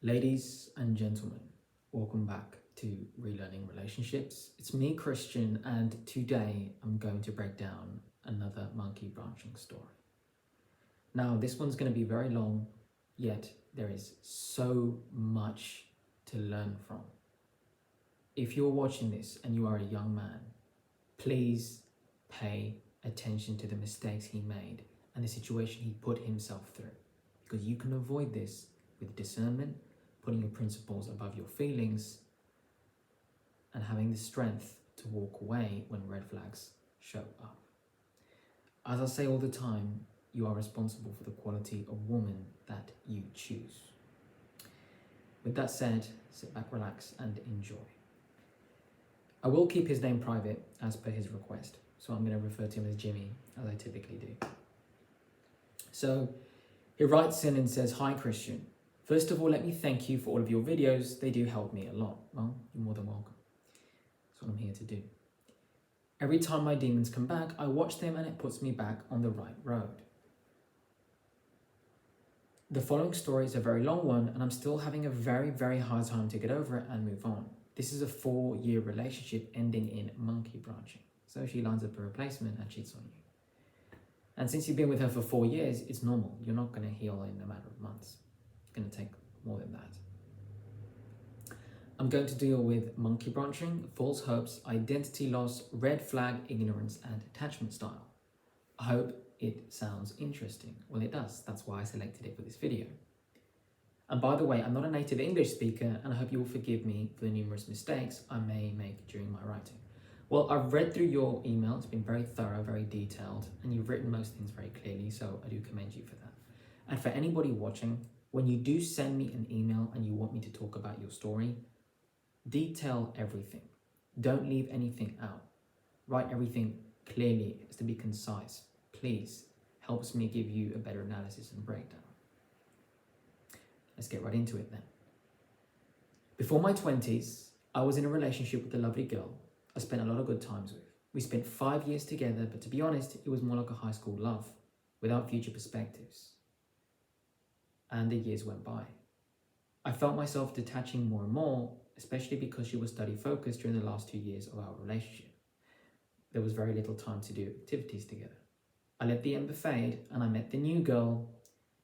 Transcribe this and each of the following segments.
Ladies and gentlemen, welcome back to Relearning Relationships. It's me, Christian, and today I'm going to break down another monkey branching story. Now, this one's going to be very long, yet there is so much to learn from. If you're watching this and you are a young man, please pay attention to the mistakes he made and the situation he put himself through, because you can avoid this with discernment, putting your principles above your feelings, and having the strength to walk away when red flags show up. As I say all the time, you are responsible for the quality of woman that you choose. With that said, sit back, relax, and enjoy. I will keep his name private as per his request, so I'm going to refer to him as Jimmy, as I typically do. So he writes in and says, "Hi Christian. First of all, let me thank you for all of your videos. They do help me a lot." Well, you're more than welcome. That's what I'm here to do. "Every time my demons come back, I watch them and it puts me back on the right road. The following story is a very long one and I'm still having a very, very hard time to get over it and move on. This is a 4-year relationship ending in monkey branching. So she lines up a replacement and cheats on you. And since you've been with her for 4 years, it's normal. You're not going to heal in a matter of months. It's going to take more than that. I'm going to deal with monkey branching, false hopes, identity loss, red flag, ignorance, and attachment style. I hope it sounds interesting. Well, it does. That's why I selected it for this video. And by the way, I'm not a native English speaker, and I hope you will forgive me for the numerous mistakes I may make during my writing. Well, I've read through your email. It's been very thorough, very detailed, and you've written most things very clearly, so I do commend you for that. And for anybody watching, when you do send me an email and you want me to talk about your story, detail everything. Don't leave anything out. Write everything clearly. It has to be concise. Please, helps me give you a better analysis and breakdown. Let's get right into it then. Before my 20s, I was in a relationship with a lovely girl I spent a lot of good times with. We spent 5 years together, but to be honest, it was more like a high school love, without future perspectives. And the years went by. I felt myself detaching more and more, especially because she was study focused during the last 2 years of our relationship. There was very little time to do activities together. I let the ember fade and I met the new girl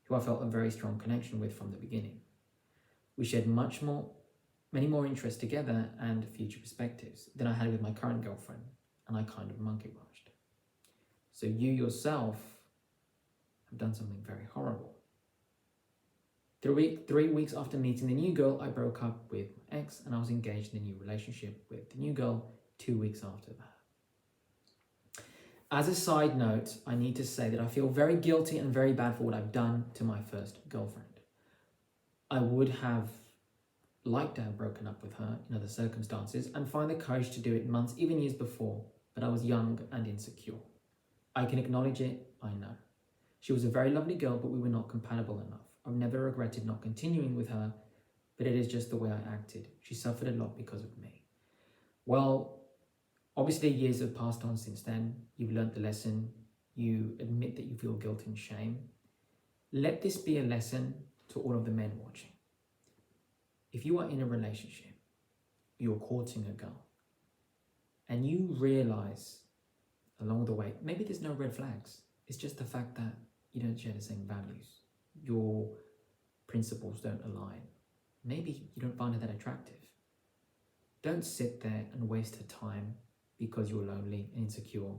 who I felt a very strong connection with from the beginning. We shared many more interests together and future perspectives than I had with my current girlfriend, and I kind of monkey branched. So you yourself have done something very horrible. 3 weeks after meeting the new girl, I broke up with my ex and I was engaged in a new relationship with the new girl 2 weeks after that. As a side note, I need to say that I feel very guilty and very bad for what I've done to my first girlfriend. I would have liked to have broken up with her in other circumstances and find the courage to do it months, even years before, but I was young and insecure. I can acknowledge it, I know. She was a very lovely girl, but we were not compatible enough. I've never regretted not continuing with her, but it is just the way I acted. She suffered a lot because of me. Well, obviously years have passed on since then. You've learned the lesson. You admit that you feel guilt and shame. Let this be a lesson to all of the men watching. If you are in a relationship, you're courting a girl, and you realize along the way, maybe there's no red flags. It's just the fact that you don't share the same values. Your principles don't align. Maybe you don't find her that attractive. Don't sit there and waste her time because you're lonely and insecure.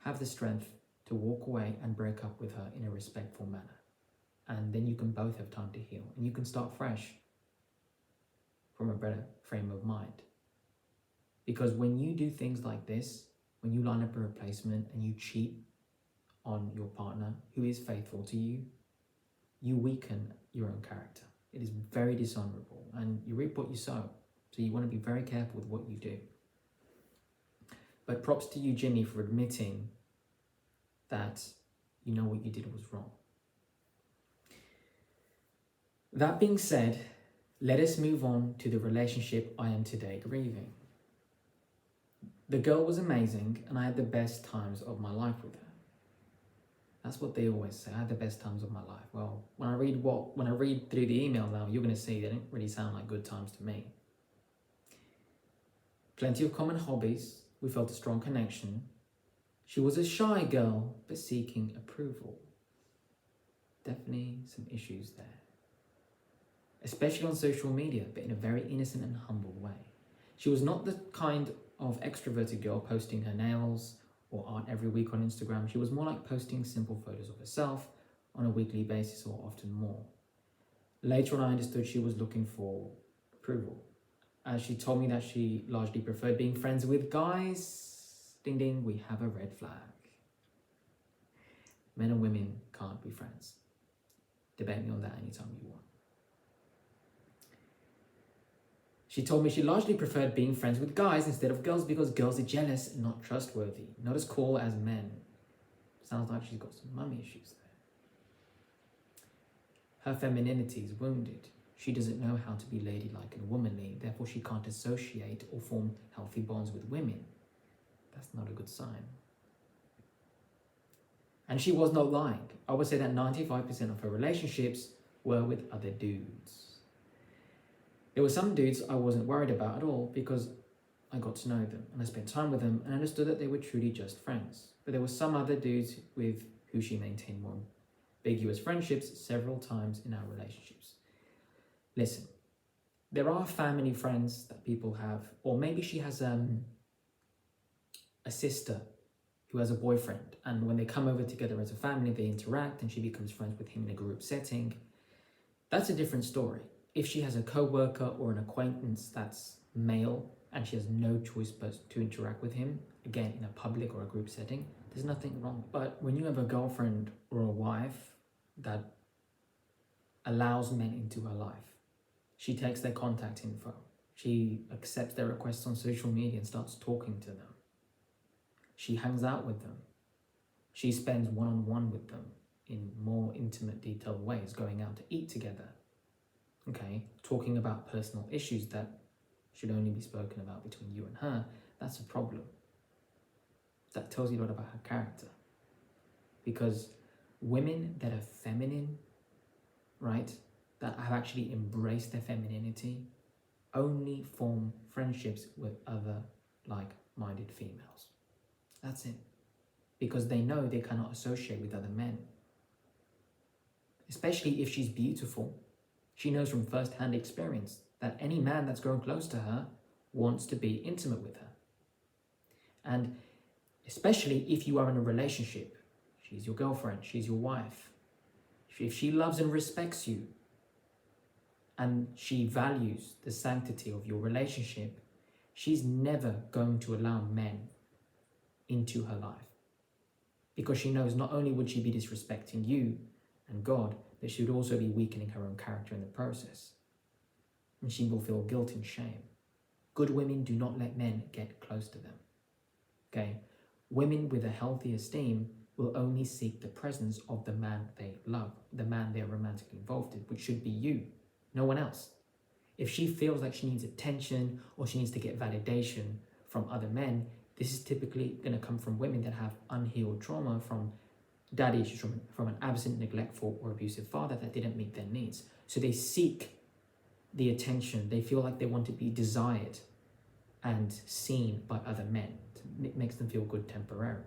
Have the strength to walk away and break up with her in a respectful manner. And then you can both have time to heal and you can start fresh from a better frame of mind. Because when you do things like this, when you line up a replacement and you cheat on your partner who is faithful to you, you weaken your own character. It is very dishonorable and you reap what you sow. So you want to be very careful with what you do. But props to you, Jimmy, for admitting that you know what you did was wrong. That being said, let us move on to the relationship I am today grieving. The girl was amazing and I had the best times of my life with her. That's what they always say. I had the best times of my life. Well, when I read through the email now, you're going to see they didn't really sound like good times to me. Plenty of common hobbies. We felt a strong connection. She was a shy girl, but seeking approval. Definitely some issues there. Especially on social media, but in a very innocent and humble way. She was not the kind of extroverted girl posting her nails or art every week on Instagram. She was more like posting simple photos of herself on a weekly basis or often more. Later on, I understood she was looking for approval. As she told me that she largely preferred being friends with guys. Ding ding, we have a red flag. Men and women can't be friends. Debate me on that anytime you want. She told me she largely preferred being friends with guys instead of girls because girls are jealous and not trustworthy, not as cool as men. Sounds like she's got some mummy issues there. Her femininity is wounded. She doesn't know how to be ladylike and womanly, therefore she can't associate or form healthy bonds with women. That's not a good sign. And she was not lying. I would say that 95% of her relationships were with other dudes. There were some dudes I wasn't worried about at all because I got to know them and I spent time with them and understood that they were truly just friends. But there were some other dudes with who she maintained more ambiguous friendships several times in our relationships. Listen, there are family friends that people have, or maybe she has a sister who has a boyfriend, and when they come over together as a family, they interact and she becomes friends with him in a group setting. That's a different story. If she has a co-worker or an acquaintance that's male and she has no choice but to interact with him, again, in a public or a group setting, there's nothing wrong. But when you have a girlfriend or a wife that allows men into her life, she takes their contact info, she accepts their requests on social media and starts talking to them. She hangs out with them. She spends one-on-one with them in more intimate, detailed ways, going out to eat together. Okay, talking about personal issues that should only be spoken about between you and her. That's a problem. That tells you a lot about her character. Because women that are feminine, right, that have actually embraced their femininity, only form friendships with other like-minded females. That's it. Because they know they cannot associate with other men. Especially if she's beautiful. She knows from first-hand experience that any man that's grown close to her wants to be intimate with her. And especially if you are in a relationship, she's your girlfriend, she's your wife. If she loves and respects you, and she values the sanctity of your relationship, she's never going to allow men into her life. Because she knows not only would she be disrespecting you and God, but she would also be weakening her own character in the process. And she will feel guilt and shame. Good women do not let men get close to them. Okay? Women with a healthy esteem will only seek the presence of the man they love, the man they're romantically involved in, which should be you, no one else. If she feels like she needs attention or she needs to get validation from other men, this is typically going to come from women that have unhealed trauma from daddy issues, from an absent, neglectful, or abusive father that didn't meet their needs. So they seek the attention. They feel like they want to be desired and seen by other men. It makes them feel good temporarily.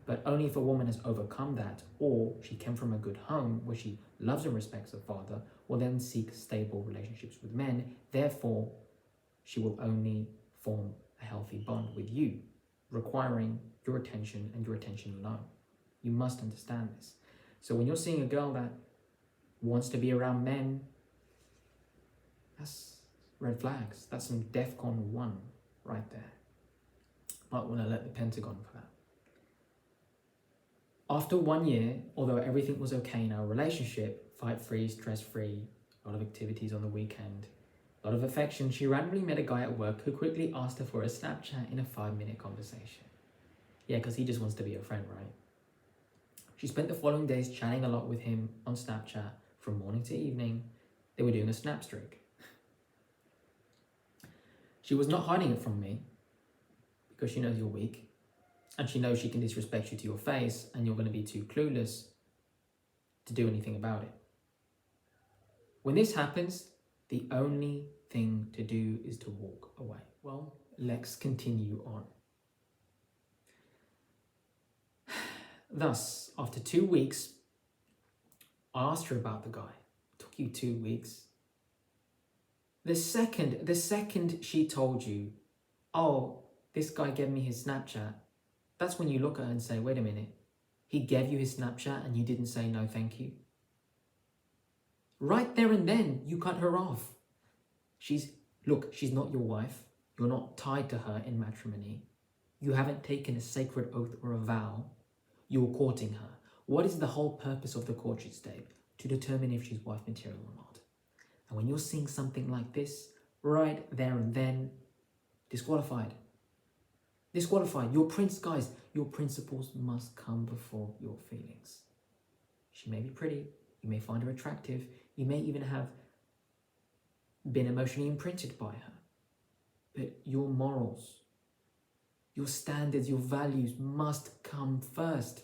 But only if a woman has overcome that, or she came from a good home where she loves and respects her father, will then seek stable relationships with men. Therefore, she will only form a healthy bond with you, requiring your attention and your attention alone. You must understand this. So when you're seeing a girl that wants to be around men, that's red flags. That's some DEFCON 1 right there. Might want to let the Pentagon for that. After 1 year, although everything was okay in our relationship, fight-free, stress-free, a lot of activities on the weekend, a lot of affection, she randomly met a guy at work who quickly asked her for a Snapchat in a 5-minute conversation. Yeah, because he just wants to be a friend, right? She spent the following days chatting a lot with him on Snapchat from morning to evening. They were doing a snap streak. She was not hiding it from me because she knows you're weak. And she knows she can disrespect you to your face, and you're going to be too clueless to do anything about it. When this happens, the only thing to do is to walk away. Well, let's continue on. Thus, after 2 weeks, I asked her about the guy. It took you 2 weeks. The second she told you, oh, this guy gave me his Snapchat, that's when you look at her and say, wait a minute, he gave you his Snapchat and you didn't say no thank you? Right there and then, you cut her off. She's not your wife. You're not tied to her in matrimony. You haven't taken a sacred oath or a vow. You're courting her. What is the whole purpose of the courtship stage? To determine if she's wife material or not. And when you're seeing something like this, right there and then, disqualified. Disqualified. Guys, your principles must come before your feelings. She may be pretty. You may find her attractive. You may even have been emotionally imprinted by her. But your morals, your standards, your values must come first.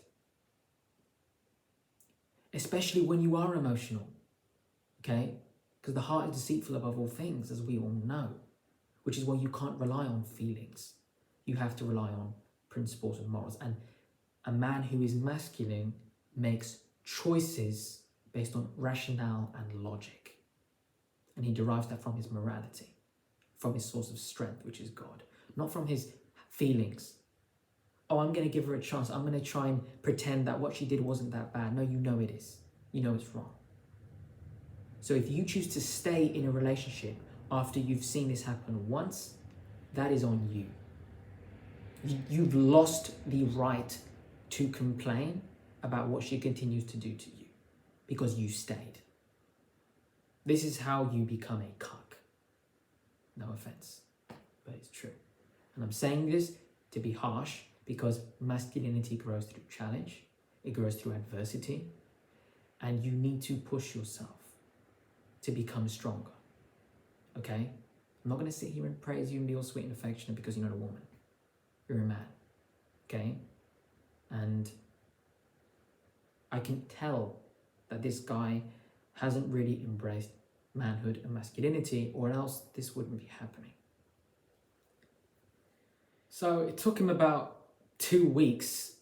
Especially when you are emotional. Okay? Because the heart is deceitful above all things, as we all know. Which is why you can't rely on feelings. You have to rely on principles and morals. And a man who is masculine makes choices based on rationale and logic. And he derives that from his morality, from his source of strength, which is God, not from his feelings. Oh, I'm going to give her a chance. I'm going to try and pretend that what she did wasn't that bad. No, you know it is. You know it's wrong. So if you choose to stay in a relationship after you've seen this happen once, that is on you. You've lost the right to complain about what she continues to do to you because you stayed. This is how you become a cuck. No offense, but it's true. And I'm saying this to be harsh because masculinity grows through challenge. It grows through adversity. And you need to push yourself to become stronger. Okay? I'm not going to sit here and praise you and be all sweet and affectionate because you're not a woman. You're a man. Okay? And I can tell that this guy hasn't really embraced manhood and masculinity, or else this wouldn't be happening. So it took him about 2 weeks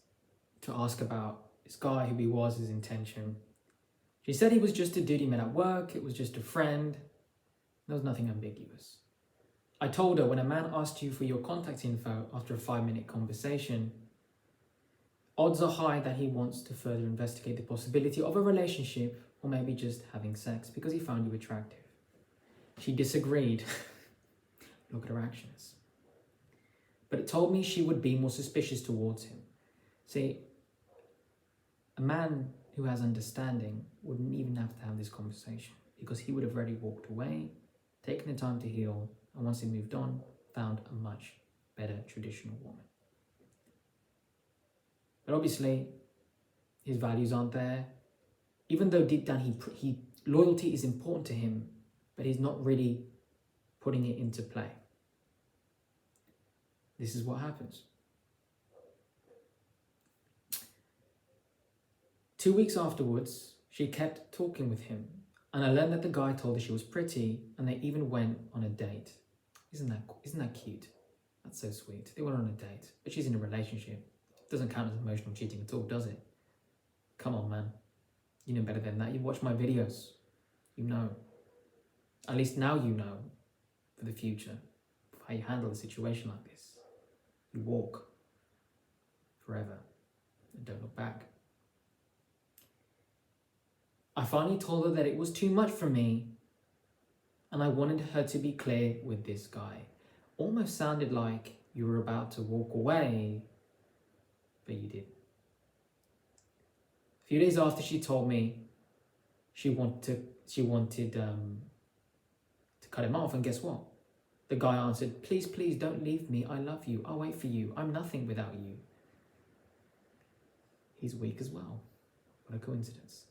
to ask about this guy, who he was, his intention. She said he was just a dude he met at work, it was just a friend. There was nothing ambiguous. I told her, when a man asks you for your contact info after a 5-minute conversation, odds are high that he wants to further investigate the possibility of a relationship, or maybe just having sex because he found you attractive. She disagreed. Look at her actions. But it told me she would be more suspicious towards him. See, a man who has understanding wouldn't even have to have this conversation because he would have already walked away, taken the time to heal, and once he moved on, found a much better traditional woman. But obviously, his values aren't there. Even though deep down he loyalty is important to him, but he's not really putting it into play. This is what happens. 2 weeks afterwards, she kept talking with him, and I learned that the guy told her she was pretty, and they even went on a date. Isn't that cute? That's so sweet. They went on a date, but she's in a relationship. Doesn't count as emotional cheating at all, does it? Come on, man. You know better than that. You've watched my videos. You know. At least now you know, for the future, how you handle a situation like this. You walk forever and don't look back. I finally told her that it was too much for me, and I wanted her to be clear with this guy. Almost sounded like you were about to walk away, but you didn't. A few days after she told me she wanted to cut him off, and guess what? The guy answered, please, please don't leave me. I love you. I'll wait for you. I'm nothing without you. He's weak as well. What a coincidence.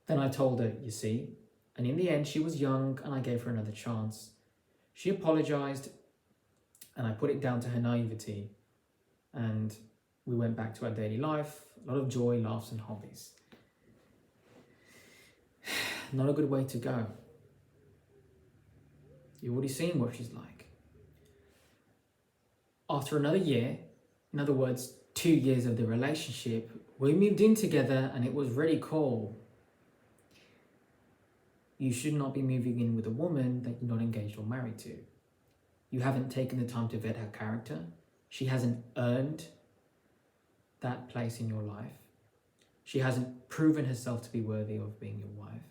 Then I told her, you see, and in the end she was young and I gave her another chance. She apologized And I put it down to her naivety. And we went back to our daily life, a lot of joy, laughs, and hobbies. Not a good way to go. You've already seen what she's like. After another year, in other words, 2 years of the relationship, we moved in together and it was really cool. You should not be moving in with a woman that you're not engaged or married to. You haven't taken the time to vet her character. She hasn't earned that place in your life. She hasn't proven herself to be worthy of being your wife.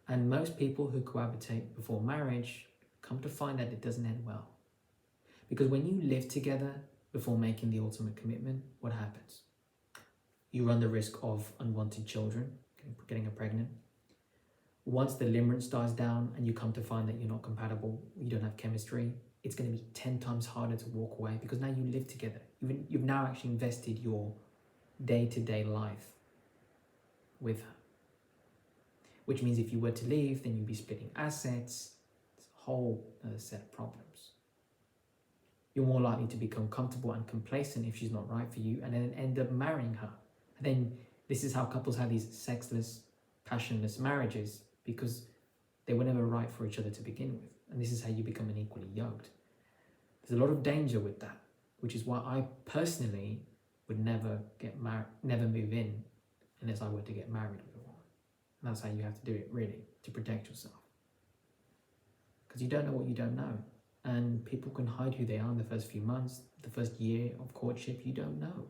And most people who cohabitate before marriage come to find that it doesn't end well. Because when you live together before making the ultimate commitment, what happens? You run the risk of unwanted children, getting pregnant. Once the limerence dies down and you come to find that you're not compatible, you don't have chemistry, it's going to be 10 times harder to walk away because now you live together. You've now actually invested your day-to-day life with her. Which means if you were to leave, then you'd be splitting assets. It's a whole other set of problems. You're more likely to become comfortable and complacent if she's not right for you and then end up marrying her. And then this is how couples have these sexless, passionless marriages because they were never right for each other to begin with. And this is how you become unequally yoked. There's a lot of danger with that, which is why I personally would never get married, never move in unless I were to get married with a woman. And that's how you have to do it, really, to protect yourself. Because you don't know what you don't know. And people can hide who they are in the first few months, the first year of courtship, you don't know.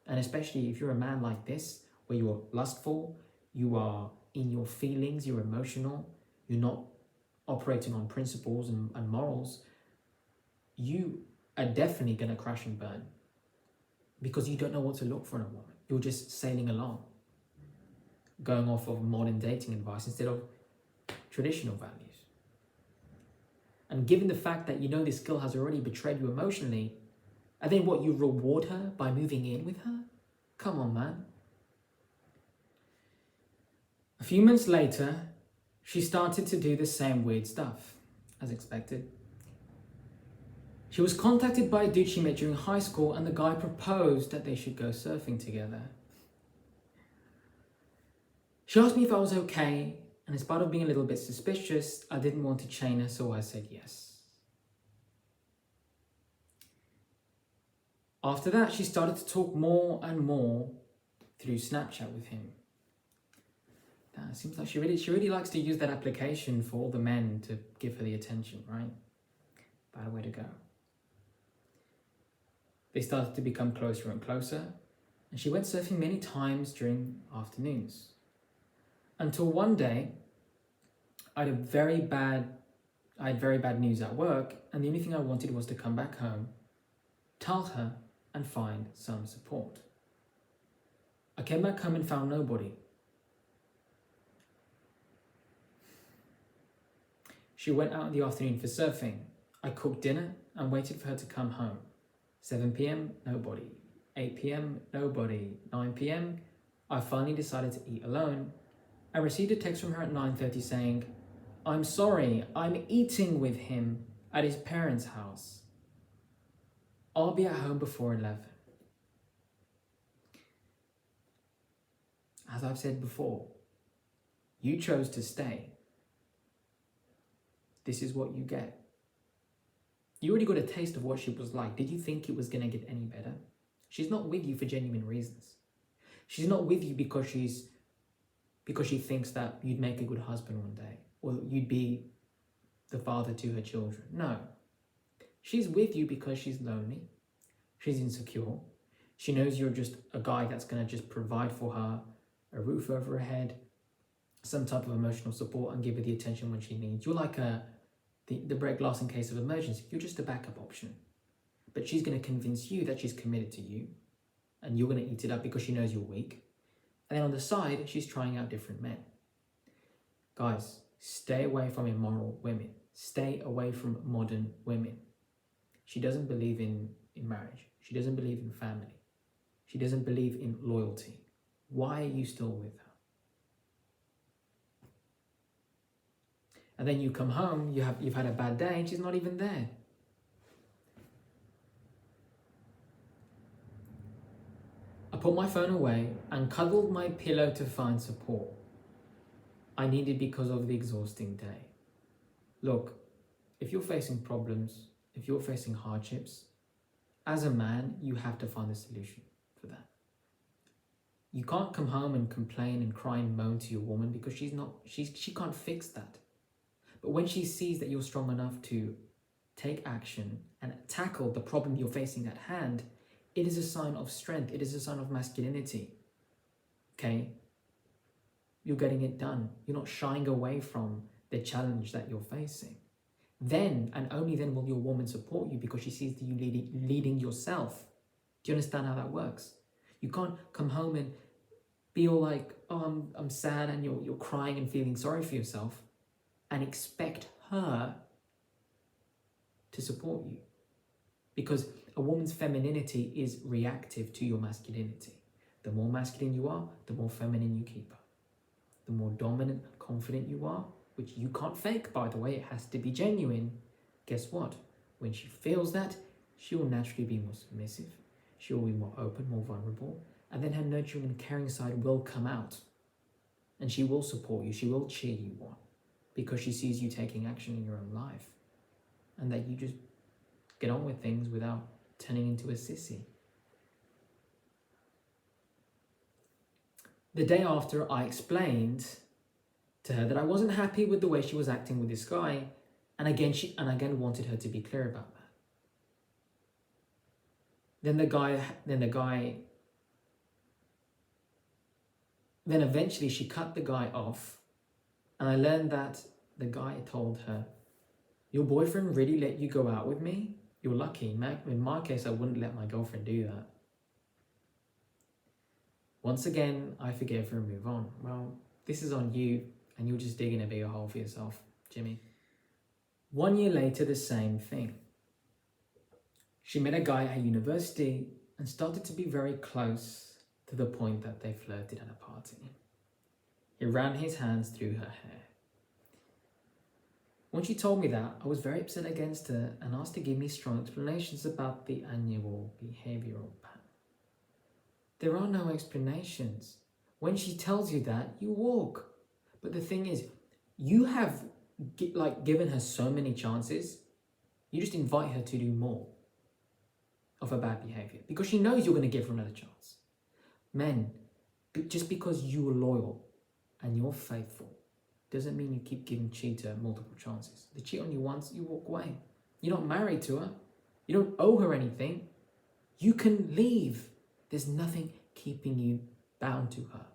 And especially if you're a man like this, where you're lustful, you are in your feelings, you're emotional, you're not operating on principles and morals, you are definitely going to crash and burn because you don't know what to look for in a woman. You're just sailing along, going off of modern dating advice instead of traditional values. And given the fact that you know this girl has already betrayed you emotionally, and then what, you reward her by moving in with her? Come on, man. A few months later, she started to do the same weird stuff, as expected. She was contacted by a dude she met during high school, and the guy proposed that they should go surfing together. She asked me if I was okay, and in spite of being a little bit suspicious, I didn't want to chain her, so I said yes. After that, she started to talk more and more through Snapchat with him. It seems like she really likes to use that application for all the men to give her the attention, right? Bad way to go. They started to become closer and closer, and she went surfing many times during afternoons. Until one day, I had very bad news at work, and the only thing I wanted was to come back home, tell her, and find some support. I came back home and found nobody. She went out in the afternoon for surfing. I cooked dinner and waited for her to come home. 7 p.m, nobody. 8 p.m, nobody. 9 p.m, I finally decided to eat alone. I received a text from her at 9:30 saying, "I'm sorry, I'm eating with him at his parents' house. I'll be at home before 11. As I've said before, you chose to stay. This is what you get. You already got a taste of what she was like. Did you think it was going to get any better? She's not with you for genuine reasons. She's not with you because she thinks that you'd make a good husband one day, or you'd be the father to her children. No. She's with you because she's lonely. She's insecure. She knows you're just a guy that's going to just provide for her a roof over her head, some type of emotional support, and give her the attention when she needs. You're like the break glass in case of emergency. You're just a backup option. But she's going to convince you that she's committed to you, and you're going to eat it up because she knows you're weak. And then on the side, she's trying out different men. Guys, stay away from immoral women. Stay away from modern women. She doesn't believe in marriage. She doesn't believe in family. She doesn't believe in loyalty. Why are you still with her? And then you come home, you've had a bad day, and she's not even there. put my phone away and cuddled my pillow to find support. I needed because of the exhausting day. Look, if you're facing problems, if you're facing hardships, as a man, you have to find a solution for that. You can't come home and complain and cry and moan to your woman because she can't fix that. But when she sees that you're strong enough to take action and tackle the problem you're facing at hand, it is a sign of strength. It is a sign of masculinity. Okay? You're getting it done. You're not shying away from the challenge that you're facing. Then, and only then, will your woman support you because she sees you leading yourself. Do you understand how that works? You can't come home and be all like, oh, I'm sad, and you're crying and feeling sorry for yourself, and expect her to support you. Because a woman's femininity is reactive to your masculinity. The more masculine you are, the more feminine you keep her. The more dominant, confident you are, which you can't fake, by the way, it has to be genuine. Guess what? When she feels that, she will naturally be more submissive. She will be more open, more vulnerable. And then her nurturing and caring side will come out. And she will support you. She will cheer you on. Because she sees you taking action in your own life. And that you just get on with things without turning into a sissy. The day after, I explained to her that I wasn't happy with the way she was acting with this guy, and again wanted her to be clear about that. Then eventually she cut the guy off, and I learned that the guy told her, "Your boyfriend really let you go out with me? You're lucky. In my case, I wouldn't let my girlfriend do that." Once again, I forgave her and move on. Well, this is on you, and you're just digging a bigger hole for yourself, Jimmy. 1 year later, the same thing. She met a guy at university and started to be very close to the point that they flirted at a party. He ran his hands through her hair. When she told me that, I was very upset against her and asked to give me strong explanations about the annual behavioral pattern. There are no explanations. When she tells you that, you walk. But the thing is, you have given her so many chances, you just invite her to do more of her bad behavior because she knows you're going to give her another chance. Men, just because you're loyal and you're faithful doesn't mean you keep giving cheater multiple chances. They cheat on you once, you walk away. You're not married to her. You don't owe her anything. You can leave. There's nothing keeping you bound to her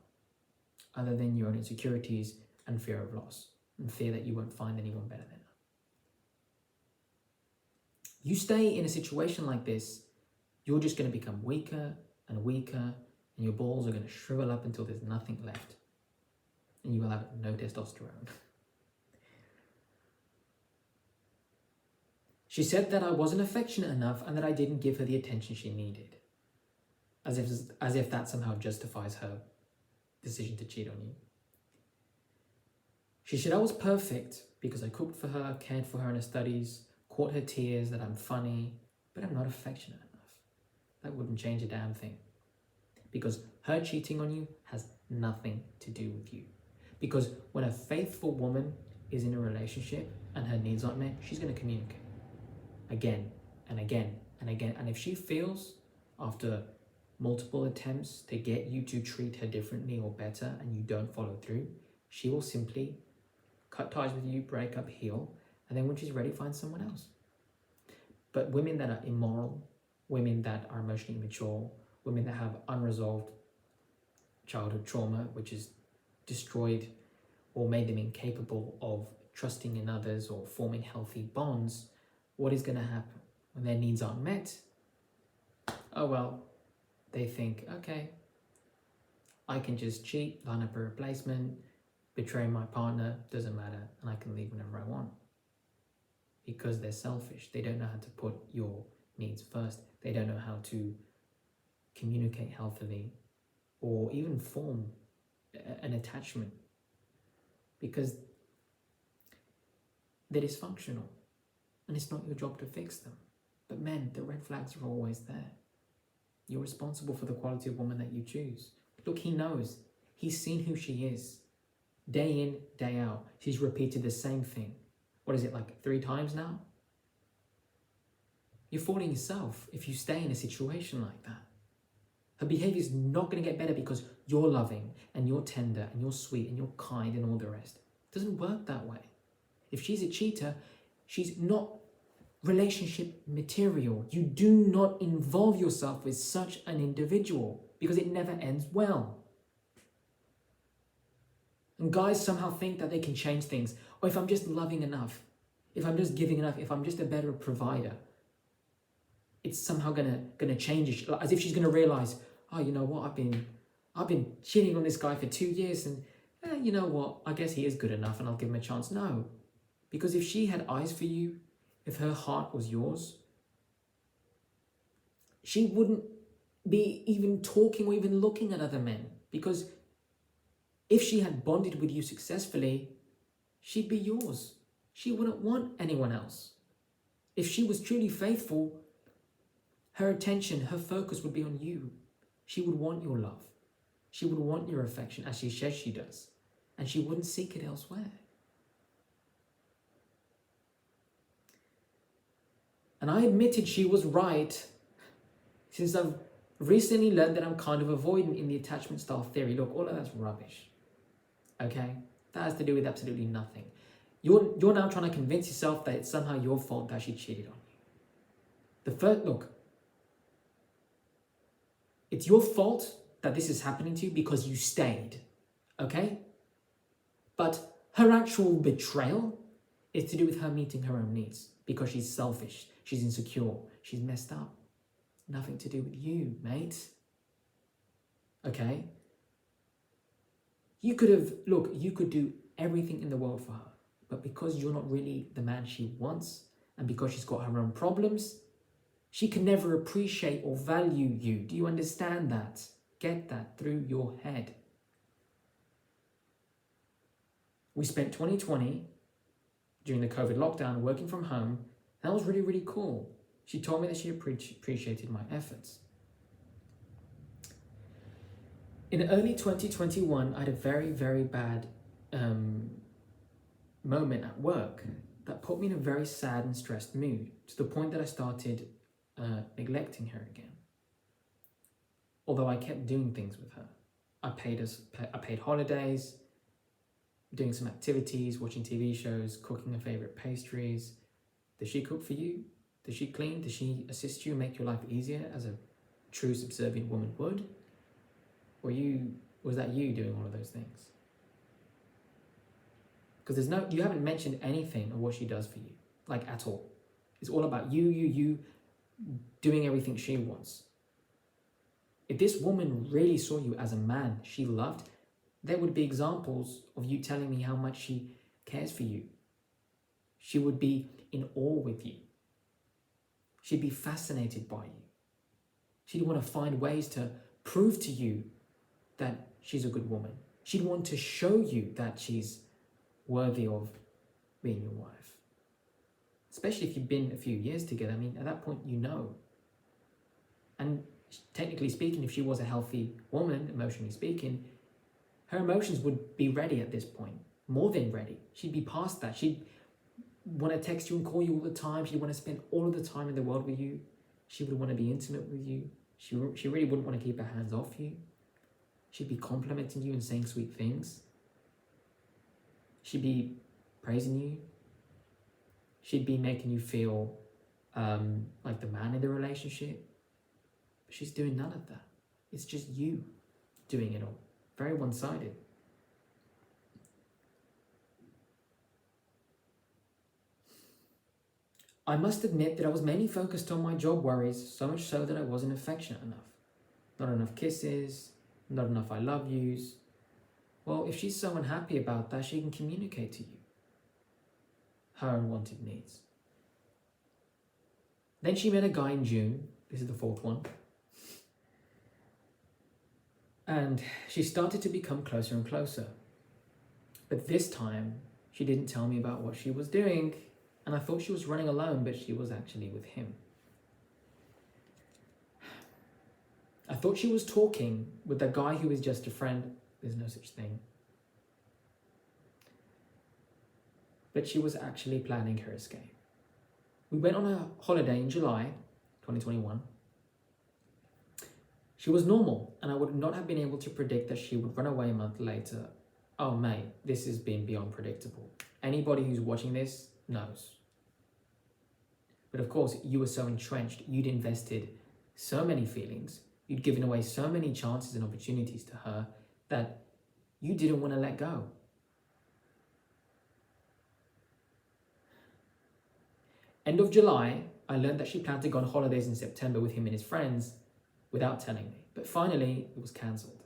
other than your own insecurities and fear of loss and fear that you won't find anyone better than her. You stay in a situation like this, you're just going to become weaker and weaker, and your balls are going to shrivel up until there's nothing left. And you will have no testosterone. She said that I wasn't affectionate enough and that I didn't give her the attention she needed. As if that somehow justifies her decision to cheat on you. She said I was perfect because I cooked for her, cared for her in her studies, caught her tears, that I'm funny, but I'm not affectionate enough. That wouldn't change a damn thing. Because her cheating on you has nothing to do with you. Because when a faithful woman is in a relationship and her needs aren't met, she's going to communicate again and again and again. And if she feels after multiple attempts to get you to treat her differently or better and you don't follow through, she will simply cut ties with you, break up, heal, and then when she's ready, find someone else. But women that are immoral, women that are emotionally immature, women that have unresolved childhood trauma, which is destroyed or made them incapable of trusting in others or forming healthy bonds, what is going to happen? When their needs aren't met, oh well, they think, okay, I can just cheat, line up a replacement, betray my partner, doesn't matter, and I can leave whenever I want. Because they're selfish. They don't know how to put your needs first. They don't know how to communicate healthily or even form an attachment because they're dysfunctional and it's not your job to fix them. But men, the red flags are always there. You're responsible for the quality of woman that you choose. Look, he knows. He's seen who she is. Day in, day out. She's repeated the same thing. What is it, like 3 times now? You're fooling yourself if you stay in a situation like that. Her behavior is not going to get better because you're loving and you're tender and you're sweet and you're kind and all the rest. It doesn't work that way. If she's a cheater, she's not relationship material. You do not involve yourself with such an individual because it never ends well. And guys somehow think that they can change things. Or if I'm just loving enough, if I'm just giving enough, if I'm just a better provider, it's somehow gonna change it. As if she's gonna realize, oh, you know what, I've been cheating on this guy for 2 years, and you know what, I guess he is good enough and I'll give him a chance. No. Because if she had eyes for you, if her heart was yours, she wouldn't be even talking or even looking at other men. Because if she had bonded with you successfully, she'd be yours. She wouldn't want anyone else. If she was truly faithful, her attention, her focus would be on you. She would want your love. She would want your affection, as she says she does. And she wouldn't seek it elsewhere. And I admitted she was right, since I've recently learned that I'm kind of avoidant in the attachment style theory. Look, all of that's rubbish. Okay? That has to do with absolutely nothing. You're now trying to convince yourself that it's somehow your fault that she cheated on you. Look, it's your fault that this is happening to you because you stayed. Okay? But her actual betrayal is to do with her meeting her own needs because she's selfish, she's insecure, she's messed up. Nothing to do with you, mate. Okay? You could do everything in the world for her, but because you're not really the man she wants, and because she's got her own problems, she can never appreciate or value you. Do you understand that? Get that through your head. We spent 2020 during the COVID lockdown working from home. That was really, really cool. She told me that she appreciated my efforts. In early 2021, I had a very, very bad moment at work that put me in a very sad and stressed mood, to the point that I started neglecting her again. Although I kept doing things with her. I paid holidays, doing some activities, watching TV shows, cooking her favorite pastries. Does she cook for you? Does she clean? Does she assist you, make your life easier as a true subservient woman would? Or was that you doing all of those things? Because you haven't mentioned anything of what she does for you, like at all. It's all about you doing everything she wants. If this woman really saw you as a man she loved, there would be examples of you telling me how much she cares for you. She would be in awe with you. She'd be fascinated by you. She'd want to find ways to prove to you that she's a good woman. She'd want to show you that she's worthy of being your wife. Especially if you've been a few years together. I mean, at that point, you know. And technically speaking, if she was a healthy woman, emotionally speaking, her emotions would be ready at this point. More than ready. She'd be past that. She'd want to text you and call you all the time. She'd want to spend all of the time in the world with you. She would want to be intimate with you. She really wouldn't want to keep her hands off you. She'd be complimenting you and saying sweet things. She'd be praising you. She'd be making you feel like the man in the relationship. But she's doing none of that. It's just you doing it all. Very one-sided. I must admit that I was mainly focused on my job worries, so much so that I wasn't affectionate enough. Not enough kisses, not enough I love yous. Well, if she's so unhappy about that, she can communicate to you her unwanted needs. Then she met a guy in June. This is the 4th one. And she started to become closer and closer. But this time, she didn't tell me about what she was doing. And I thought she was running alone, but she was actually with him. thought she was talking with the guy who is just a friend. There's no such thing. But she was actually planning her escape. We went on a holiday in July 2021. She was normal, and I would not have been able to predict that she would run away a month later. Oh mate, this has been beyond predictable. Anybody who's watching this knows. But of course, you were so entrenched, you'd invested so many feelings, you'd given away so many chances and opportunities to her that you didn't want to let go. End of July, I learned that she planned to go on holidays in September with him and his friends without telling me. But finally, it was cancelled.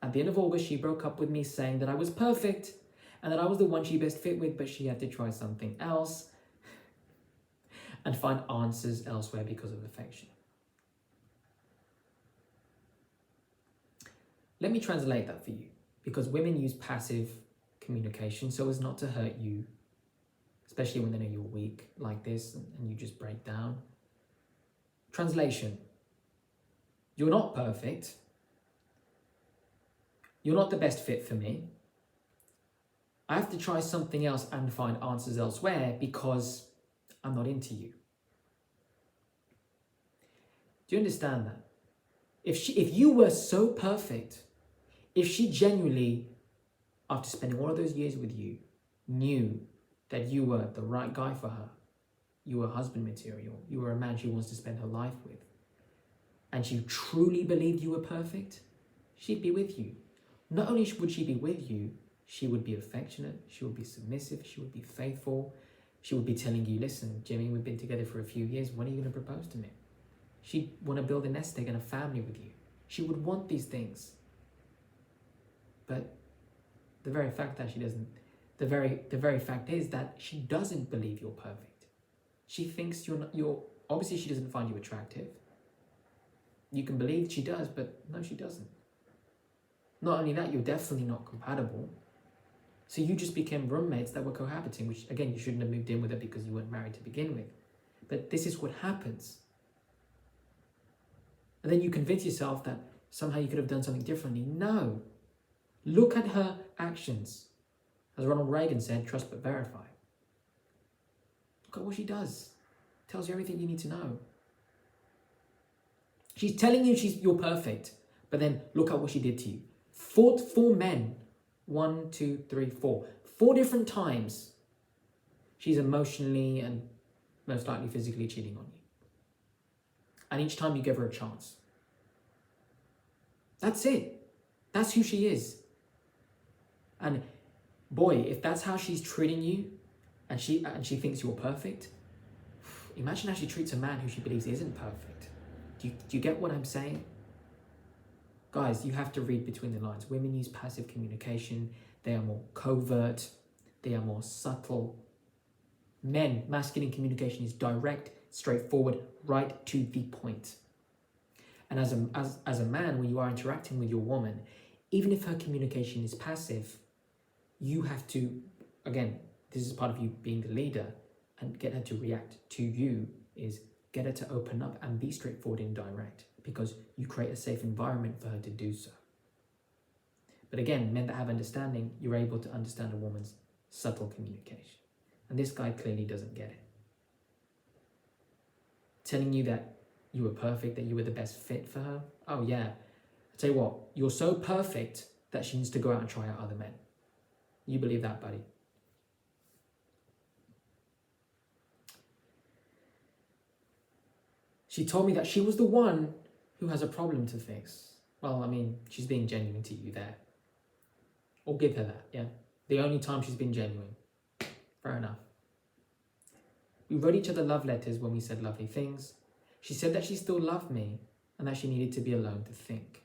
At the end of August, she broke up with me saying that I was perfect and that I was the one she best fit with, but she had to try something else and find answers elsewhere because of affection. Let me translate that for you, because women use passive communication so as not to hurt you, especially when they know you're weak like this and you just break down. Translation: you're not perfect. You're not the best fit for me. I have to try something else and find answers elsewhere because I'm not into you. Do you understand that? If you were so perfect, if she genuinely, after spending all of those years with you, knew that you were the right guy for her, you were husband material, you were a man she wants to spend her life with, and she truly believed you were perfect, she'd be with you. Not only would she be with you, she would be affectionate, she would be submissive, she would be faithful, she would be telling you, listen, Jimmy, we've been together for a few years, when are you going to propose to me? She'd want to build a nest egg and a family with you. She would want these things. But the very fact that she doesn't, the very fact is that she doesn't believe you're perfect. She thinks obviously she doesn't find you attractive. You can believe she does, but no, she doesn't. Not only that, you're definitely not compatible. So you just became roommates that were cohabiting, which again, you shouldn't have moved in with her because you weren't married to begin with. But this is what happens. And then you convince yourself that somehow you could have done something differently. No. Look at her actions. As Ronald Reagan said, trust but verify. Look at what she does. Tells you everything you need to know. She's telling you you're perfect, but then look at what she did to you. Four men. 1, 2, 3, 4. 4 different times she's emotionally and most likely physically cheating on you. And each time you give her a chance. That's it. That's who she is. And boy, if that's how she's treating you and she thinks you're perfect, imagine how she treats a man who she believes isn't perfect. Do you get what I'm saying? Guys, you have to read between the lines. Women use passive communication. They are more covert. They are more subtle. Men, masculine communication is direct, straightforward, right to the point. And as a man, when you are interacting with your woman, even if her communication is passive, you have to, again, this is part of you being the leader, and get her to react to you is get her to open up and be straightforward and direct, because you create a safe environment for her to do so. But again, men that have understanding, you're able to understand a woman's subtle communication. And this guy clearly doesn't get it. Telling you that you were perfect, that you were the best fit for her. Oh yeah, I tell you what, you're so perfect that she needs to go out and try out other men. You believe that, buddy? She told me that she was the one who has a problem to fix. Well, I mean, she's being genuine to you there. I'll give her that, yeah? The only time she's been genuine. Fair enough. We wrote each other love letters when we said lovely things. She said that she still loved me and that she needed to be alone to think.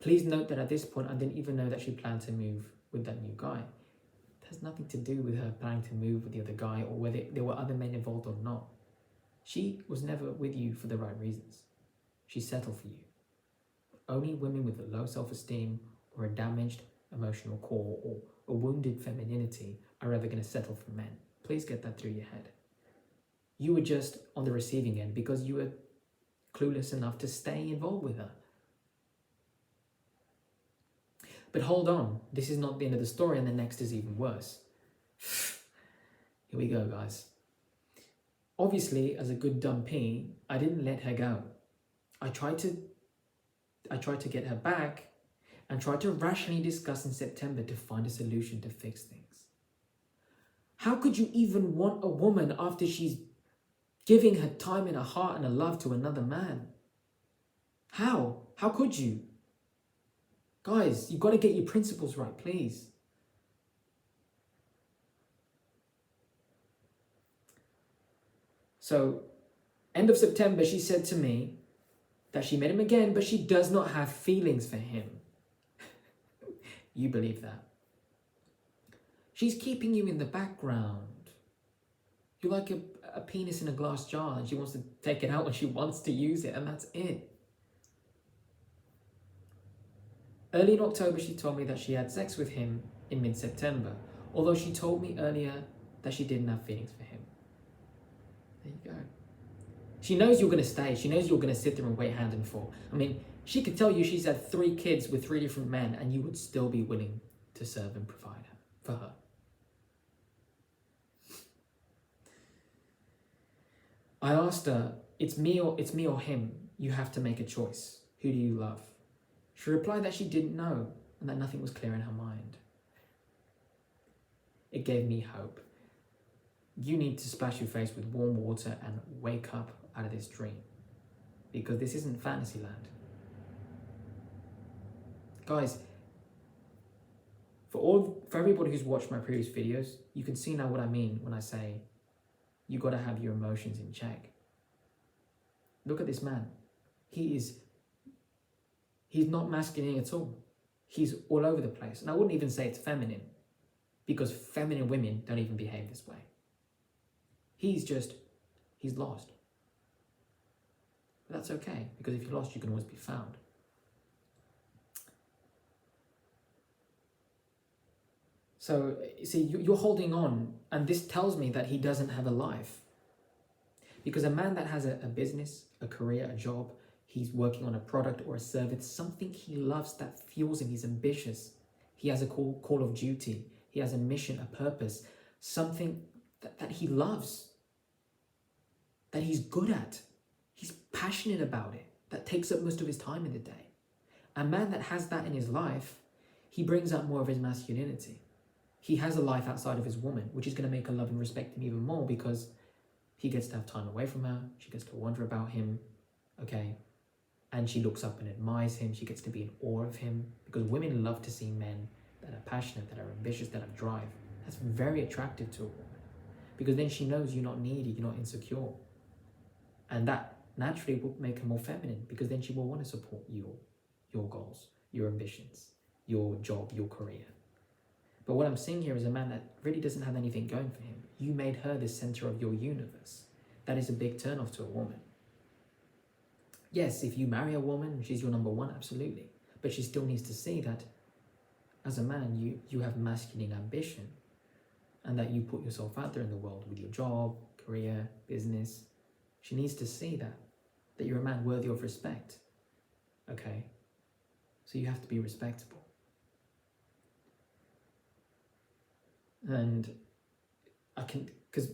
Please note that at this point, I didn't even know that she planned to move with that new guy. It has nothing to do with her planning to move with the other guy or whether there were other men involved or not. She was never with you for the right reasons. She settled for you. Only women with a low self-esteem or a damaged emotional core or a wounded femininity are ever going to settle for men. Please get that through your head. You were just on the receiving end because you were clueless enough to stay involved with her. But hold on, this is not the end of the story, and the next is even worse. Here we go, guys. Obviously, as a good dumpy, I didn't let her go. I tried to get her back and tried to rationally discuss in September to find a solution to fix things. How could you even want a woman after she's giving her time and her heart and her love to another man? How? How could you? Guys, you've got to get your principles right, please. So, end of September, she said to me that she met him again, but she does not have feelings for him. You believe that? She's keeping you in the background. You're like a penis in a glass jar, and she wants to take it out when she wants to use it, and that's it. Early in October, she told me that she had sex with him in mid-September, although she told me earlier that she didn't have feelings for him. There you go. She knows you're going to stay. She knows you're going to sit there and wait hand and foot. I mean, she could tell you she's had 3 kids with 3 different men, and you would still be willing to serve and provide for her. I asked her, it's me or him. You have to make a choice. Who do you love? She replied that she didn't know and that nothing was clear in her mind. It gave me hope. You need to splash your face with warm water and wake up out of this dream, because this isn't fantasy land. Guys, for everybody who's watched my previous videos, you can see now what I mean when I say you got to have your emotions in check. Look at this man. He's not masculine at all. He's all over the place. And I wouldn't even say it's feminine, because feminine women don't even behave this way. He's lost. But that's okay, because if you're lost, you can always be found. So, see, you're holding on, and this tells me that he doesn't have a life. Because a man that has a business, a career, a job, he's working on a product or a service, something he loves that fuels him, he's ambitious. He has a call of duty. He has a mission, a purpose, something that he loves, that he's good at. He's passionate about it. That takes up most of his time in the day. A man that has that in his life, he brings out more of his masculinity. He has a life outside of his woman, which is going to make her love and respect him even more, because he gets to have time away from her. She gets to wonder about him, okay? And she looks up and admires him. She gets to be in awe of him, because women love to see men that are passionate, that are ambitious, that have drive. That's very attractive to a woman, because then she knows you're not needy, you're not insecure. And that naturally will make her more feminine, because then she will want to support your goals, your ambitions, your job, your career. But what I'm seeing here is a man that really doesn't have anything going for him. You made her the center of your universe. That is a big turnoff to a woman. Yes, if you marry a woman, she's your number one, absolutely. But she still needs to see that as a man, you have masculine ambition, and that you put yourself out there in the world with your job, career, business. She needs to see that you're a man worthy of respect. Okay? So you have to be respectable. And because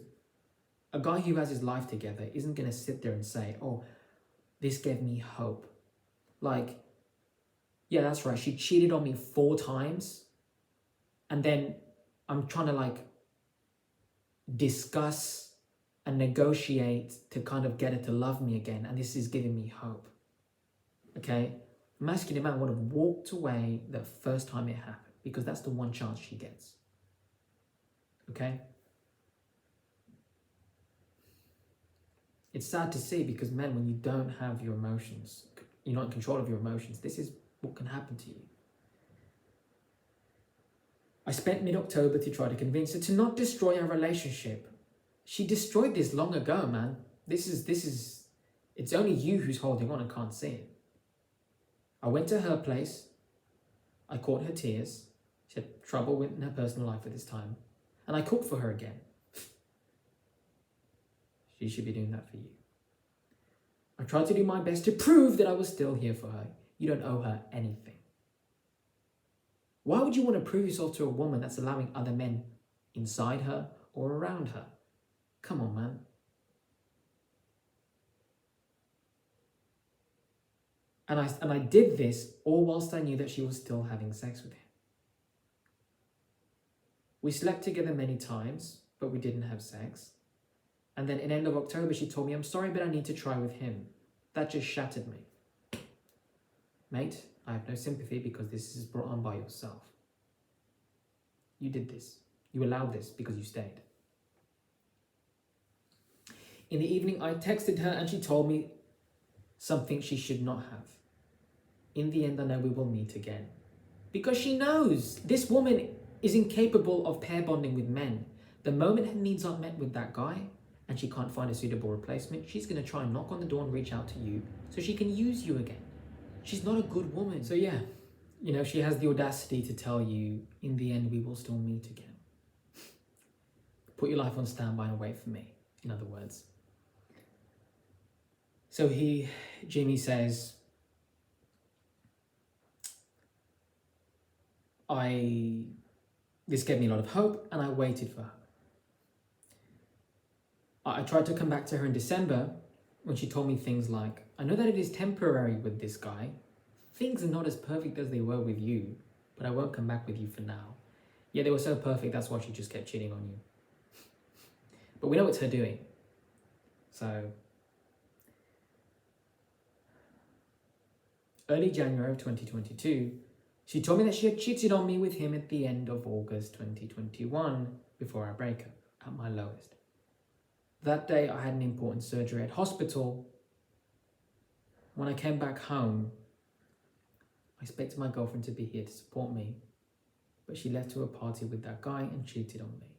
a guy who has his life together isn't going to sit there and say, oh, this gave me hope. Like, yeah, that's right, she cheated on me 4 times, and then I'm trying to discuss and negotiate to kind of get her to love me again, and this is giving me hope. Okay? A masculine man would have walked away the first time it happened, because that's the one chance she gets. Okay? It's sad to see, because men, when you don't have your emotions, you're not in control of your emotions, this is what can happen to you. I spent mid-October to try to convince her to not destroy our relationship. She destroyed this long ago, man. It's only you who's holding on and can't see it. I went to her place. I caught her tears. She had trouble in her personal life at this time. And I cooked for her again. She should be doing that for you. I tried to do my best to prove that I was still here for her. You don't owe her anything. Why would you want to prove yourself to a woman that's allowing other men inside her or around her? Come on, man. And I did this all whilst I knew that she was still having sex with him. We slept together many times, but we didn't have sex. And then in the end of October, she told me, I'm sorry, but I need to try with him. That just shattered me. Mate, I have no sympathy because this is brought on by yourself. You did this. You allowed this because you stayed. In the evening, I texted her and she told me something she should not have. In the end, I know we will meet again. Because she knows this woman is incapable of pair bonding with men. The moment her needs aren't met with that guy and she can't find a suitable replacement, she's going to try and knock on the door and reach out to you so she can use you again. She's not a good woman. So yeah, she has the audacity to tell you, in the end, we will still meet again. Put your life on standby and wait for me, in other words. So Jimmy says, this gave me a lot of hope and I waited for her. I tried to come back to her in December when she told me things like, I know that it is temporary with this guy. Things are not as perfect as they were with you, but I won't come back with you for now. Yeah, they were so perfect, that's why she just kept cheating on you. But we know it's her doing. So, early January of 2022, she told me that she had cheated on me with him at the end of August 2021 before our breakup, at my lowest. That day, I had an important surgery at hospital. When I came back home, I expected my girlfriend to be here to support me, but she left to a party with that guy and cheated on me.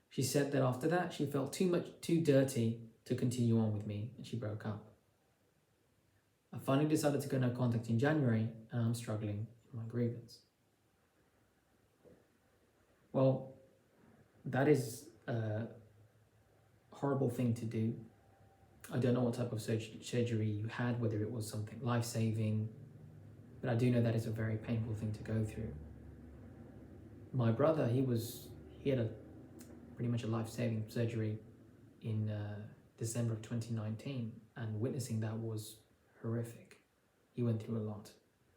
She said that after that, she felt too dirty to continue on with me, and she broke up. I finally decided to go no contact in January, and I'm struggling in my grievance. Well, that is a horrible thing to do. I don't know what type of surgery you had, whether it was something life-saving, but I do know that it's a very painful thing to go through. My brother, he had pretty much a life-saving surgery in December of 2019, and witnessing that was horrific. He went through a lot.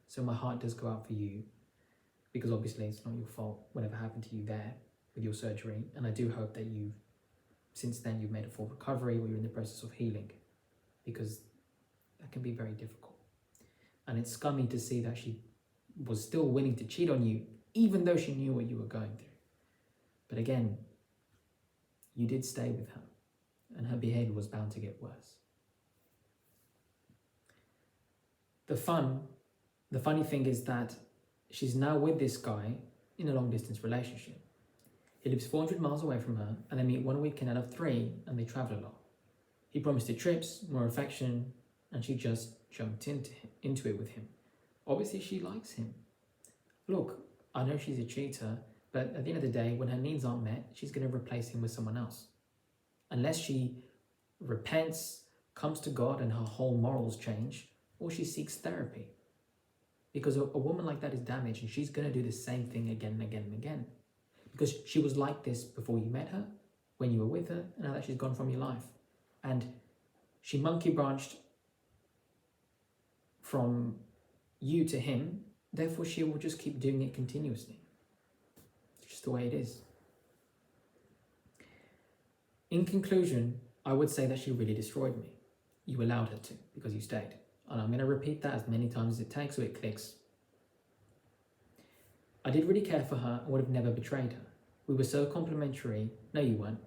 So my heart does go out for you, because obviously it's not your fault whatever happened to you there with your surgery, and I do hope that since then you've made a full recovery, or you're in the process of healing, because that can be very difficult. And it's scummy to see that she was still willing to cheat on you, even though she knew what you were going through. But again, you did stay with her, and her behavior was bound to get worse. The funny thing is that she's now with this guy in a long distance relationship. He lives 400 miles away from her, and they meet 1 weekend out of 3, and they travel a lot. He promised her trips, more affection, and she just jumped into it with him. Obviously, she likes him. Look, I know she's a cheater, but at the end of the day, when her needs aren't met, she's going to replace him with someone else. Unless she repents, comes to God, and her whole morals change, or she seeks therapy. Because a woman like that is damaged, and she's going to do the same thing again and again and again. Because she was like this before you met her, when you were with her, and now that she's gone from your life. And she monkey branched from you to him, therefore she will just keep doing it continuously. It's just the way it is. In conclusion, I would say that she really destroyed me. You allowed her to, because you stayed. And I'm going to repeat that as many times as it takes so it clicks. I did really care for her and would have never betrayed her. We were so complementary. No, you weren't.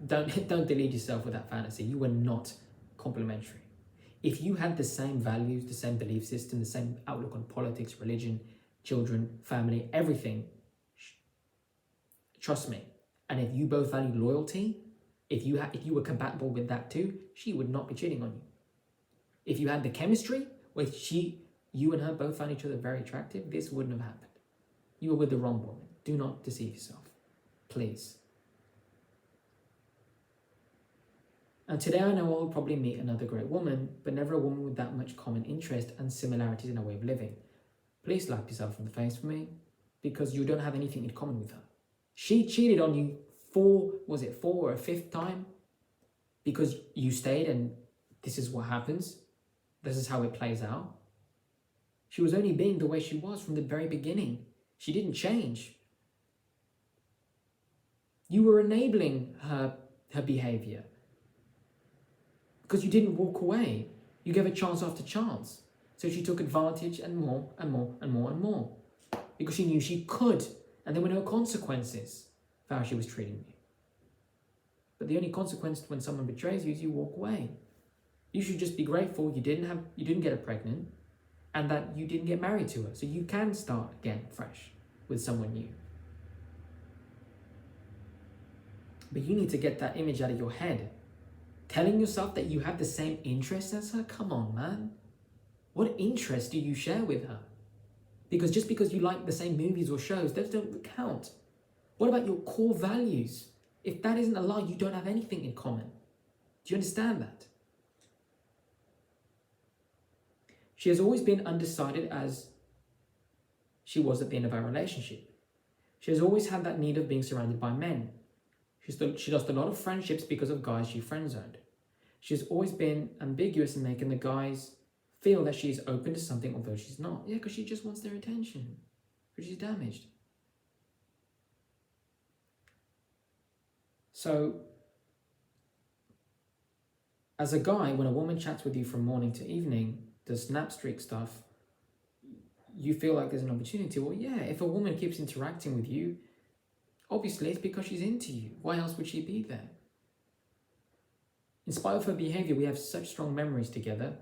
Don't delude yourself with that fantasy. You were not complementary. If you had the same values, the same belief system, the same outlook on politics, religion, children, family, everything, trust me. And if you both value loyalty, if you were compatible with that too, she would not be cheating on you. If you had the chemistry where you and her both found each other very attractive, this wouldn't have happened. You were with the wrong woman. Do not deceive yourself. Please. And today I know I'll probably meet another great woman, but never a woman with that much common interest and similarities in our way of living. Please slap yourself in the face for me, because you don't have anything in common with her. She cheated on you four or a fifth time? Because you stayed and this is what happens. This is how it plays out. She was only being the way she was from the very beginning. She didn't change. You were enabling her behavior because you didn't walk away. You gave her chance after chance. So she took advantage and more and more and more and more because she knew she could, and there were no consequences for how she was treating you. But the only consequence when someone betrays you is you walk away. You should just be grateful you didn't get her pregnant and that you didn't get married to her. So you can start again fresh with someone new. But you need to get that image out of your head. Telling yourself that you have the same interests as her? Come on, man. What interests do you share with her? Because just because you like the same movies or shows, those don't count. What about your core values? If that isn't a lie, you don't have anything in common. Do you understand that? She has always been undecided as she was at the end of our relationship. She has always had that need of being surrounded by men. She lost a lot of friendships because of guys she friend-zoned. She's always been ambiguous in making the guys feel that she's open to something although she's not. Yeah, because she just wants their attention. Because she's damaged. So, as a guy, when a woman chats with you from morning to evening, does snapstreak stuff, you feel like there's an opportunity. Well, yeah, if a woman keeps interacting with you, obviously it's because she's into you. Why else would she be there? In spite of her behavior, we have such strong memories together.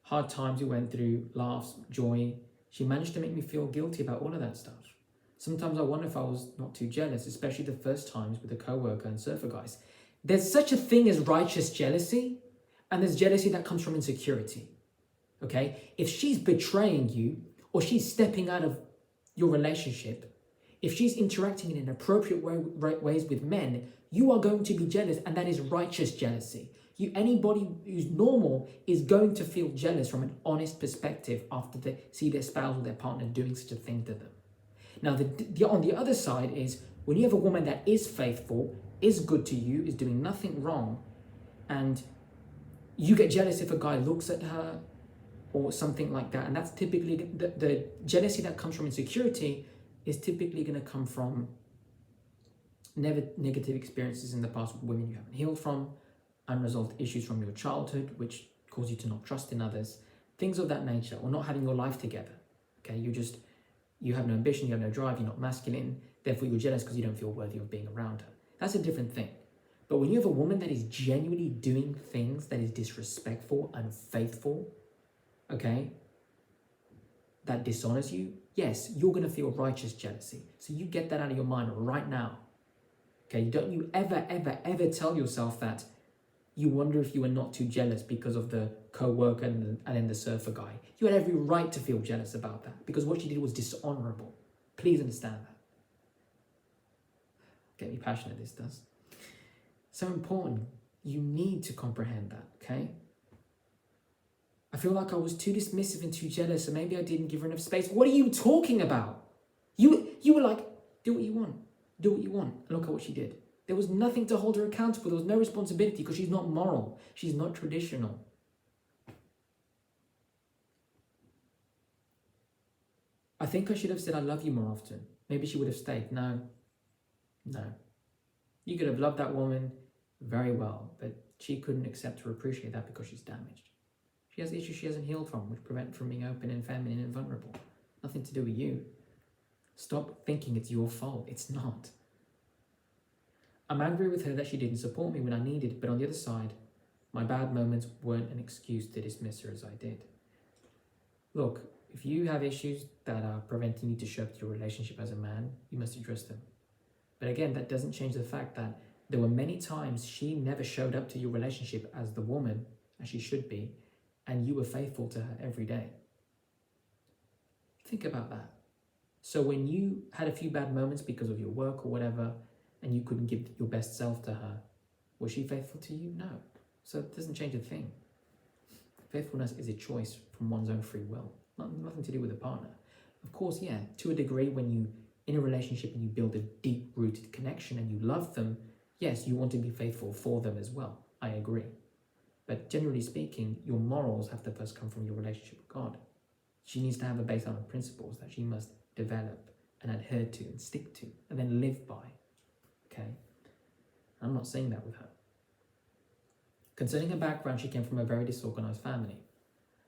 Hard times we went through, laughs, joy. She managed to make me feel guilty about all of that stuff. Sometimes I wonder if I was not too jealous, especially the first times with a coworker and surfer guys. There's such a thing as righteous jealousy, and there's jealousy that comes from insecurity. Okay? If she's betraying you, or she's stepping out of your relationship, if she's interacting in inappropriate ways with men, you are going to be jealous, and that is righteous jealousy. Anybody who's normal is going to feel jealous from an honest perspective after they see their spouse or their partner doing such a thing to them. Now, on the other side is when you have a woman that is faithful, is good to you, is doing nothing wrong, and you get jealous if a guy looks at her or something like that. And that's typically the jealousy that comes from insecurity is typically going to come from negative experiences in the past with women you haven't healed from, unresolved issues from your childhood, which cause you to not trust in others, things of that nature, or not having your life together. Okay, you have no ambition, you have no drive, you're not masculine, therefore you're jealous because you don't feel worthy of being around her. That's a different thing. But when you have a woman that is genuinely doing things that is disrespectful, unfaithful, okay, that dishonors you, yes, you're going to feel righteous jealousy. So you get that out of your mind right now. Okay, don't you ever, ever, ever tell yourself that you wonder if you were not too jealous because of the co-worker and then the surfer guy. You had every right to feel jealous about that because what she did was dishonorable. Please understand that. Get me passionate, this does. So important. You need to comprehend that, okay? I feel like I was too dismissive and too jealous, and maybe I didn't give her enough space. What are you talking about? You were like, do what you want. Do what you want. And look at what she did. There was nothing to hold her accountable. There was no responsibility because she's not moral. She's not traditional. I think I should have said I love you more often. Maybe she would have stayed. No. You could have loved that woman very well, but she couldn't accept or appreciate that because she's damaged. She has issues she hasn't healed from, which prevent her from being open and feminine and vulnerable. Nothing to do with you. Stop thinking it's your fault. It's not. I'm angry with her that she didn't support me when I needed, but on the other side, my bad moments weren't an excuse to dismiss her as I did. Look, if you have issues that are preventing you to show up to your relationship as a man, you must address them. But again, that doesn't change the fact that there were many times she never showed up to your relationship as the woman, as she should be, and you were faithful to her every day. Think about that. So when you had a few bad moments because of your work or whatever, and you couldn't give your best self to her, was she faithful to you? No. So it doesn't change a thing. Faithfulness is a choice from one's own free will, nothing to do with a partner. Of course, yeah, to a degree, when you in a relationship and you build a deep-rooted connection and you love them, yes, you want to be faithful for them as well. I agree. But generally speaking, your morals have to first come from your relationship with God. She needs to have a baseline of principles that she must develop and adhere to and stick to and then live by. Okay? I'm not saying that with her. Concerning her background, she came from a very disorganized family.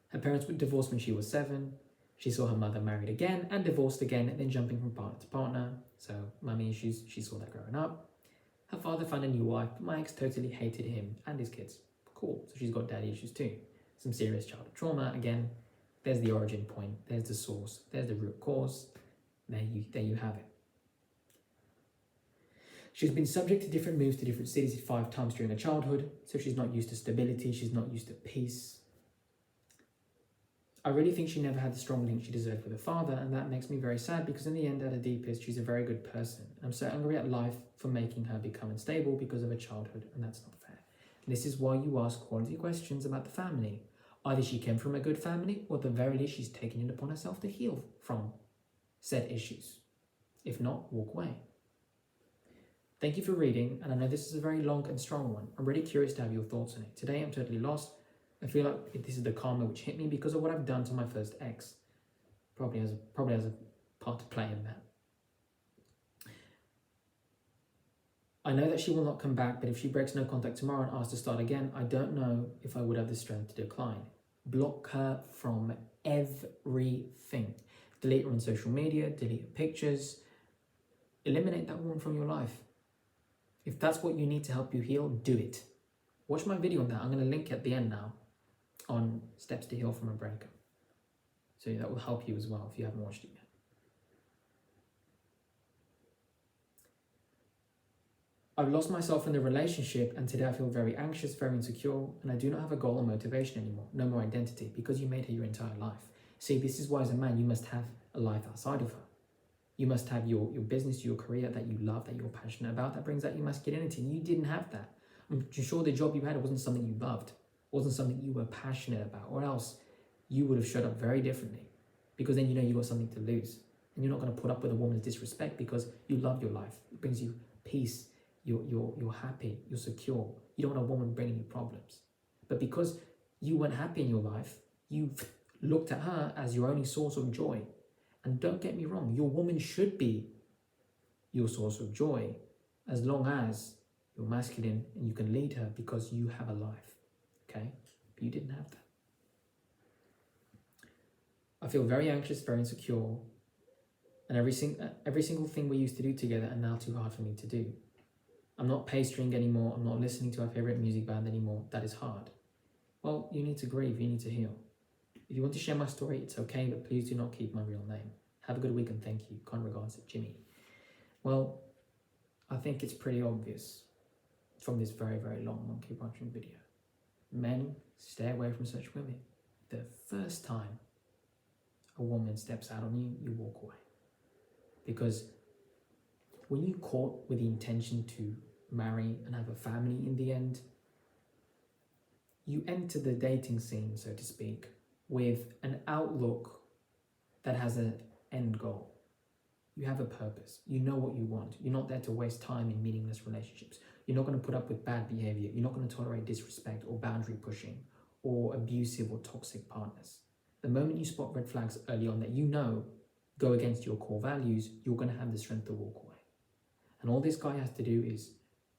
Her parents were divorced when she was 7. She saw her mother married again and divorced again, then jumping from partner to partner. So, mummy issues, she saw that growing up. Her father found a new wife, but my ex totally hated him and his kids. Cool, so she's got daddy issues too. Some serious childhood trauma. Again, there's the origin point, there's the source, there's the root cause. There you have it. She's been subject to different moves to different cities 5 times during her childhood, so she's not used to stability, she's not used to peace. I really think she never had the strong link she deserved with her father, and that makes me very sad because in the end, at her deepest, she's a very good person. I'm so angry at life for making her become unstable because of her childhood, and that's not fair. And this is why you ask quality questions about the family. Either she came from a good family, or at the very least, she's taken it upon herself to heal from said issues. If not, walk away. Thank you for reading, and I know this is a very long and strong one. I'm really curious to have your thoughts on it. Today, I'm totally lost. I feel like this is the karma which hit me because of what I've done to my first ex. Probably has a part to play in that. I know that she will not come back, but if she breaks no contact tomorrow and asks to start again, I don't know if I would have the strength to decline. Block her from everything. Delete her on social media, delete her pictures. Eliminate that woman from your life. If that's what you need to help you heal, do it. Watch my video on that. I'm going to link at the end now on steps to heal from a breakup. So that will help you as well if you haven't watched it yet. I've lost myself in the relationship and today I feel very anxious, very insecure, and I do not have a goal or motivation anymore. No more identity because you made her your entire life. See, this is why as a man you must have a life outside of her. You must have your business, your career that you love, that you're passionate about, that brings out your masculinity. You didn't have that. I'm sure the job you had wasn't something you loved, wasn't something you were passionate about, or else you would have showed up very differently because then you know you got something to lose. And you're not going to put up with a woman's disrespect because you love your life. It brings you peace. You're happy. You're secure. You don't want a woman bringing you problems. But because you weren't happy in your life, you looked at her as your only source of joy. And don't get me wrong, your woman should be your source of joy as long as you're masculine and you can lead her because you have a life, okay? But you didn't have that. I feel very anxious, very insecure, and every single thing we used to do together are now too hard for me to do. I'm not pastering anymore, I'm not listening to our favorite music band anymore, that is hard. Well, you need to grieve, you need to heal. If you want to share my story, it's okay, but please do not keep my real name. Have a good week and thank you. Kind regards, Jimmy. Well, I think it's pretty obvious from this very, very long monkey punching video. Men, stay away from such women. The first time a woman steps out on you, you walk away. Because when you court with the intention to marry and have a family in the end, you enter the dating scene, so to speak, with an outlook that has an end goal. You have a purpose. You know what you want. You're not there to waste time in meaningless relationships. You're not going to put up with bad behavior. You're not going to tolerate disrespect or boundary pushing or abusive or toxic partners. The moment you spot red flags early on that you know go against your core values, you're going to have the strength to walk away. And all this guy has to do is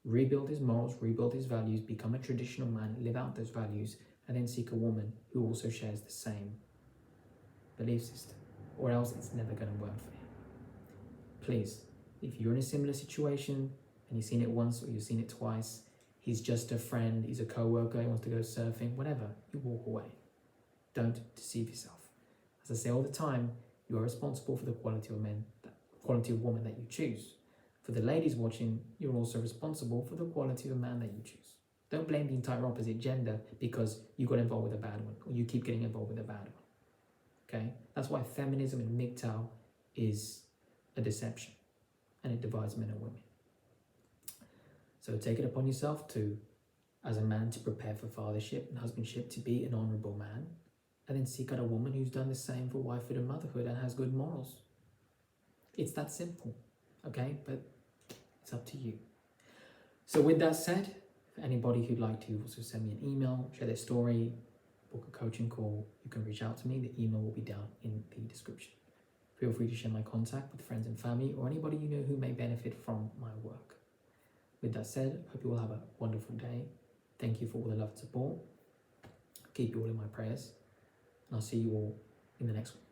rebuild his morals, rebuild his values, become a traditional man, live out those values, and then seek a woman who also shares the same belief system, or else it's never going to work for him. Please, if you're in a similar situation and you've seen it once or you've seen it twice, he's just a friend, he's a co-worker, he wants to go surfing, whatever, you walk away. Don't deceive yourself. As I say all the time, you are responsible for the quality of woman that you choose. For the ladies watching, you're also responsible for the quality of man that you choose. Don't blame the entire opposite gender because you got involved with a bad one or you keep getting involved with a bad one. Okay? That's why feminism and MGTOW is a deception and it divides men and women. So take it upon yourself to as a man to prepare for fathership and husbandship, to be an honourable man, and then seek out a woman who's done the same for wifehood and motherhood and has good morals. It's that simple, okay? But it's up to you. So with that said, for anybody who'd like to also send me an email, share their story, book a coaching call, you can reach out to me. The email will be down in the description. Feel free to share my contact with friends and family or anybody you know who may benefit from my work. With that said, I hope you all have a wonderful day. Thank you for all the love and support. Keep you all in my prayers. And I'll see you all in the next one.